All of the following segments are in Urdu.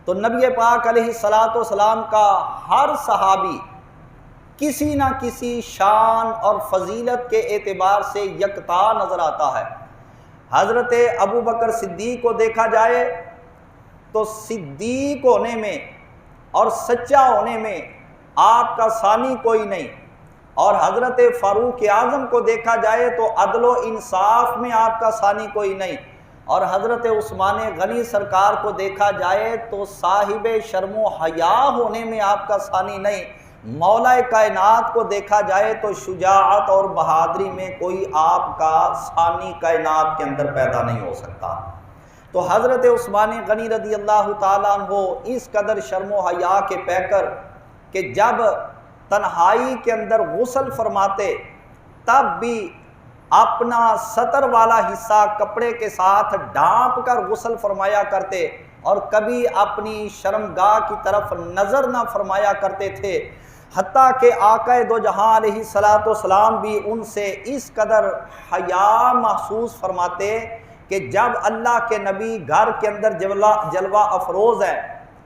تو نبی پاک علیہ الصلاۃ والسلام کا ہر صحابی کسی نہ کسی شان اور فضیلت کے اعتبار سے یکتا نظر آتا ہے۔ حضرت ابو بکر صدیق کو دیکھا جائے تو صدیق ہونے میں اور سچا ہونے میں آپ کا ثانی کوئی نہیں، اور حضرت فاروق اعظم کو دیکھا جائے تو عدل و انصاف میں آپ کا ثانی کوئی نہیں، اور حضرت عثمان غنی سرکار کو دیکھا جائے تو صاحب شرم و حیا ہونے میں آپ کا ثانی نہیں۔ مولا کائنات کو دیکھا جائے تو شجاعت اور بہادری میں کوئی آپ کا ثانی کائنات کے اندر پیدا نہیں ہو سکتا۔ تو حضرت عثمان غنی رضی اللہ تعالیٰ عنہ اس قدر شرم و حیا کے پیکر کہ جب تنہائی کے اندر غسل فرماتے تب بھی اپنا سطر والا حصہ کپڑے کے ساتھ ڈھانپ کر غسل فرمایا کرتے، اور کبھی اپنی شرمگاہ کی طرف نظر نہ فرمایا کرتے تھے، حتیٰ کہ آقا دو جہاں علیہ الصلاۃ والسلام بھی ان سے اس قدر حیا محسوس فرماتے کہ جب اللہ کے نبی گھر کے اندر جلوہ افروز ہے،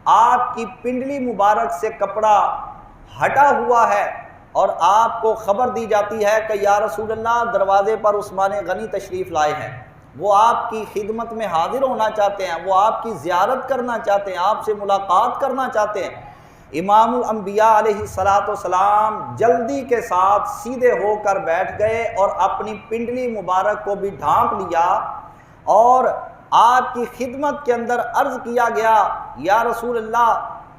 آپ کی پنڈلی مبارک سے کپڑا ہٹا ہوا ہے اور آپ کو خبر دی جاتی ہے کہ یا رسول اللہ دروازے پر عثمان غنی تشریف لائے ہیں، وہ آپ کی خدمت میں حاضر ہونا چاہتے ہیں، وہ آپ کی زیارت کرنا چاہتے ہیں، آپ سے ملاقات کرنا چاہتے ہیں۔ امام الانبیاء علیہ الصلاۃ والسلام جلدی کے ساتھ سیدھے ہو کر بیٹھ گئے اور اپنی پنڈلی مبارک کو بھی ڈھانپ لیا، اور آپ کی خدمت کے اندر عرض کیا گیا یا رسول اللہ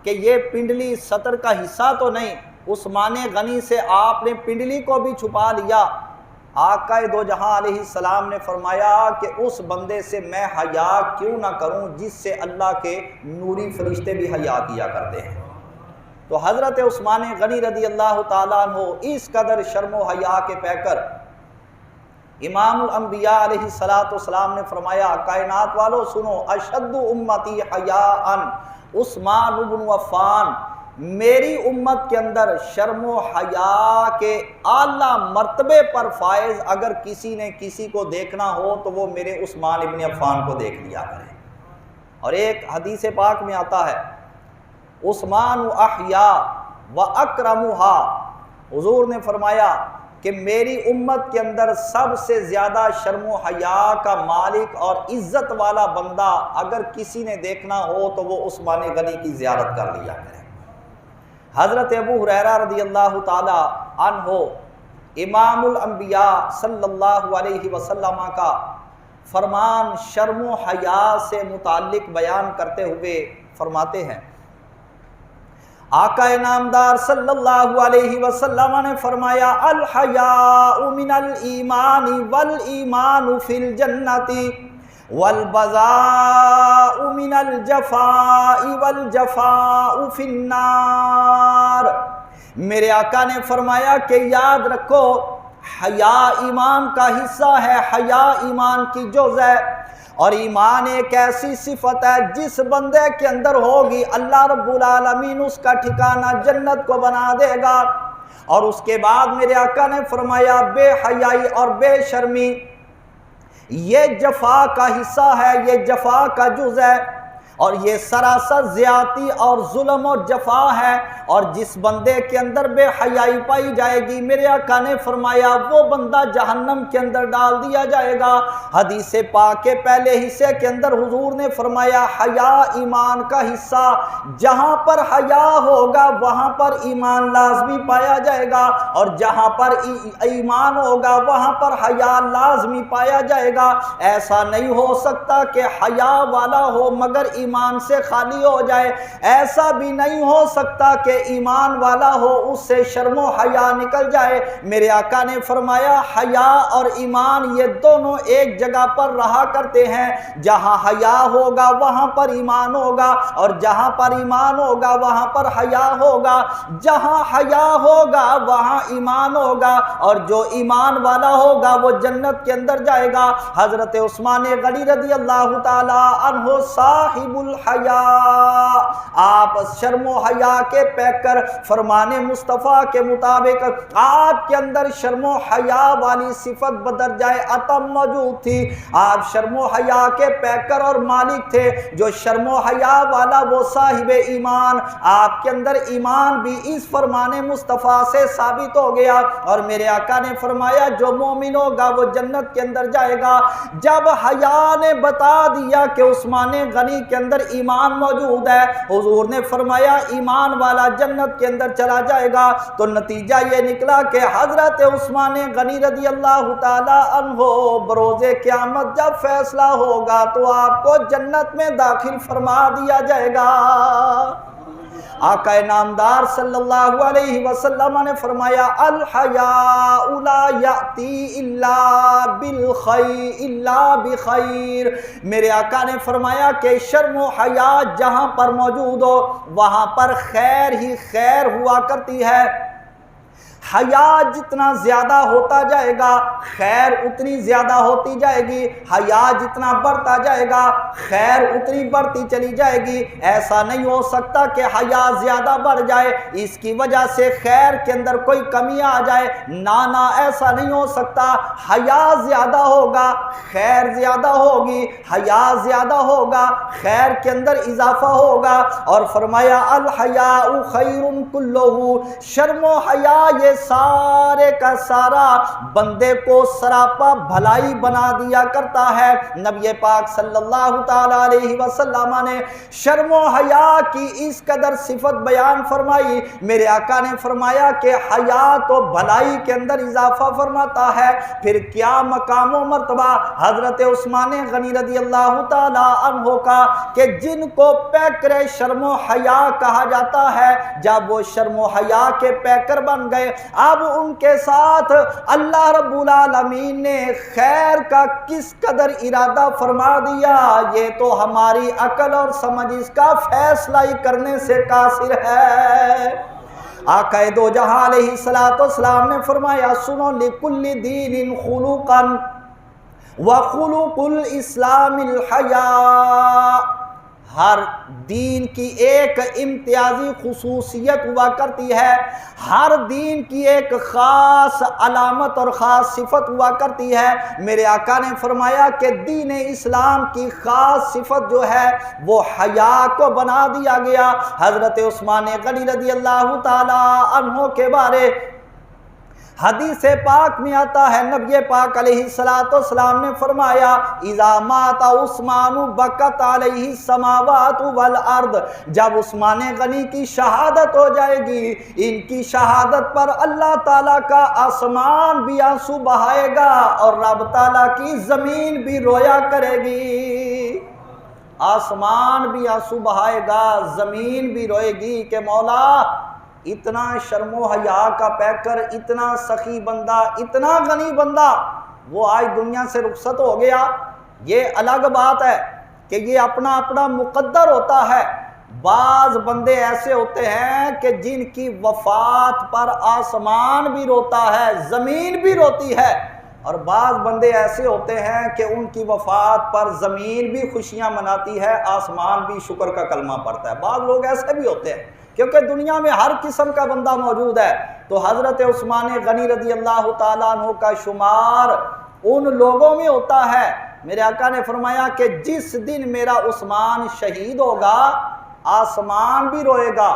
کہ یہ پنڈلی سطر کا حصہ تو نہیں، عثمان غنی سے آپ نے پنڈلی کو بھی چھپا لیا۔ آقا دو جہاں علیہ السلام نے فرمایا کہ اس بندے سے میں حیا کیوں نہ کروں جس سے اللہ کے نوری فرشتے بھی حیا کیا کرتے ہیں۔ تو حضرت عثمان غنی رضی اللہ تعالیٰ عنہ اس قدر شرم و حیا کے پیکر، امام الانبیاء علیہ الصلاۃ والسلام نے فرمایا کائنات والو سنو، اشد امتی حیاء عثمان بن عفان، میری امت کے اندر شرم و حیا کے اعلیٰ مرتبے پر فائز اگر کسی نے کسی کو دیکھنا ہو تو وہ میرے عثمان ابن عفان کو دیکھ لیا کرے۔ اور ایک حدیث پاک میں آتا ہے عثمان احیا و اکرمھا، حضور نے فرمایا کہ میری امت کے اندر سب سے زیادہ شرم و حیا کا مالک اور عزت والا بندہ اگر کسی نے دیکھنا ہو تو وہ عثمان غنی کی زیارت کر لیا کرے۔ حضرت ابو ہریرہ رضی اللہ تعالی عنہ امام الانبیاء صلی اللہ علیہ وسلم کا فرمان شرم و حیا سے متعلق بیان کرتے ہوئے فرماتے ہیں، آقا نامدار صلی اللہ علیہ وسلم نے فرمایا الحیاء من الایمان والایمان فی الجنۃ والبذاء من الجفاء والجفاء فی النار۔ میرے آقا نے فرمایا کہ یاد رکھو حیا ایمان کا حصہ ہے، حیا ایمان کی جز ہے، اور ایمان ایک ایسی صفت ہے جس بندے کے اندر ہوگی اللہ رب العالمین اس کا ٹھکانہ جنت کو بنا دے گا۔ اور اس کے بعد میرے آقا نے فرمایا بے حیائی اور بے شرمی یہ جفا کا حصہ ہے، یہ جفا کا جز ہے، اور یہ سراسر زیادتی اور ظلم اور جفا ہے، اور جس بندے کے اندر بے حیائی پائی جائے گی میرے آقا نے فرمایا وہ بندہ جہنم کے اندر ڈال دیا جائے گا۔ حدیث پاک کے پہلے حصے کے اندر حضور نے فرمایا حیا ایمان کا حصہ، جہاں پر حیا ہوگا وہاں پر ایمان لازمی پایا جائے گا، اور جہاں پر ایمان ہوگا وہاں پر حیا لازمی پایا جائے گا۔ ایسا نہیں ہو سکتا کہ حیا والا ہو مگر ایمان سے خالی ہو جائے، ایسا بھی نہیں ہو سکتا کہ ایمان والا ہو اس سے شرم و حیا نکل جائے۔ میرے آقا نے فرمایا حیا اور ایمان یہ دونوں ایک جگہ پر رہا کرتے ہیں، جہاں حیا ہوگا وہاں پر ایمان ہوگا، اور جہاں پر ایمان ہوگا وہاں پر حیا ہوگا، جہاں حیا ہوگا وہاں ایمان ہوگا، اور جو ایمان والا ہوگا وہ جنت کے اندر جائے گا۔ حضرت عثمان غنی رضی اللہ تعالی عنہ صاحب الحیا آپ شرم و حیا کے پیکر، فرمان مصطفیٰ کے مطابق آپ کے اندر شرم و حیا والی صفت بدرجہ اتم موجود تھی۔ آپ شرم و حیا کے پیکر اور مالک تھے۔ جو شرم و حیا والا وہ صاحب ایمان، آپ کے اندر ایمان بھی اس فرمان مصطفیٰ سے ثابت ہو گیا۔ اور میرے آقا نے فرمایا جو مومن ہوگا وہ جنت کے اندر جائے گا۔ جب حیا نے بتا دیا کہ عثمان غنی کے اندر ایمان موجود ہے، حضور نے فرمایا ایمان والا جنت کے اندر چلا جائے گا، تو نتیجہ یہ نکلا کہ حضرت عثمان غنی رضی اللہ تعالی عنہ بروز قیامت جب فیصلہ ہوگا تو آپ کو جنت میں داخل فرما دیا جائے گا۔ آقا نامدار صلی اللہ علیہ وسلم نے فرمایا الحیاء لا یأتی الا بخیر۔ میرے آقا نے فرمایا کہ شرم و حیا جہاں پر موجود ہو وہاں پر خیر ہی خیر ہوا کرتی ہے۔ حیا جتنا زیادہ ہوتا جائے گا خیر اتنی زیادہ ہوتی جائے گی، حیا جتنا بڑھتا جائے گا خیر اتنی بڑھتی چلی جائے گی۔ ایسا نہیں ہو سکتا کہ حیا زیادہ بڑھ جائے اس کی وجہ سے خیر کے اندر کوئی کمی آ جائے، نہ ایسا نہیں ہو سکتا۔ حیا زیادہ ہوگا خیر زیادہ ہوگی، حیا زیادہ ہوگا خیر کے اندر اضافہ ہوگا۔ اور فرمایا الحیاء خیر کلہ، شرم و حیا یہ سارے کا سارا بندے کو سراپا بھلائی بنا دیا کرتا ہے۔ نبی پاک صلی اللہ تعالی علیہ وسلم نے شرم و حیا کی اس قدر صفت بیان فرمائی۔ میرے آقا نے فرمایا کہ حیا تو بھلائی کے اندر اضافہ فرماتا ہے، پھر کیا مقام و مرتبہ حضرت عثمان غنی رضی اللہ تعالی عنہ کا کہ جن کو پیکر شرم و حیا کہا جاتا ہے، جب وہ شرم و حیا کے پیکر بن گئے اب ان کے ساتھ اللہ رب العالمین نے خیر کا کس قدر ارادہ فرما دیا، یہ تو ہماری عقل اور سمجھ اس کا فیصلہ ہی کرنے سے قاصر ہے۔ آقا دو جہاں علیہ السلام نے فرمایا سنو لکل دین خلوقا وخلق الاسلام الحیاء، ہر دین کی ایک امتیازی خصوصیت ہوا کرتی ہے، ہر دین کی ایک خاص علامت اور خاص صفت ہوا کرتی ہے۔ میرے آقا نے فرمایا کہ دین اسلام کی خاص صفت جو ہے وہ حیا کو بنا دیا گیا۔ حضرت عثمان غنی رضی اللہ تعالی عنہ کے بارے حدیث پاک میں آتا ہے، نبی پاک علیہ السلام نے فرمایا اذا مات عثمان بکت علیہ السماوات والارض، جب عثمان غنی کی شہادت ہو جائے گی ان کی شہادت پر اللہ تعالیٰ کا آسمان بھی آنسو بہائے گا اور رب تعالیٰ کی زمین بھی رویا کرے گی۔ آسمان بھی آنسو بہائے گا، زمین بھی روئے گی کہ مولا اتنا شرم و حیا کا پیکر، اتنا سخی بندہ، اتنا غنی بندہ وہ آج دنیا سے رخصت ہو گیا۔ یہ الگ بات ہے کہ یہ اپنا اپنا مقدر ہوتا ہے۔ بعض بندے ایسے ہوتے ہیں کہ جن کی وفات پر آسمان بھی روتا ہے، زمین بھی روتی ہے، اور بعض بندے ایسے ہوتے ہیں کہ ان کی وفات پر زمین بھی خوشیاں مناتی ہے، آسمان بھی شکر کا کلمہ پڑھتا ہے۔ بعض لوگ ایسے بھی ہوتے ہیں کیونکہ دنیا میں ہر قسم کا بندہ موجود ہے۔ تو حضرت عثمان غنی رضی اللہ تعالیٰ عنہ کا شمار ان لوگوں میں ہوتا ہے۔ میرے آقا نے فرمایا کہ جس دن میرا عثمان شہید ہوگا آسمان بھی روئے گا،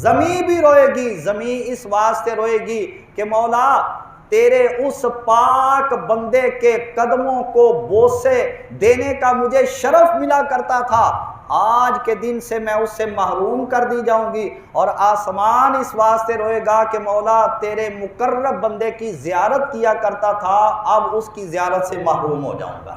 زمین بھی روئے گی۔ زمین اس واسطے روئے گی کہ مولا تیرے اس پاک بندے کے قدموں کو بوسے دینے کا مجھے شرف ملا کرتا تھا، آج کے دن سے میں اس سے محروم کر دی جاؤں گی۔ اور آسمان اس واسطے روئے گا کہ مولا تیرے مقرب بندے کی زیارت کیا کرتا تھا، اب اس کی زیارت سے محروم ہو جاؤں گا۔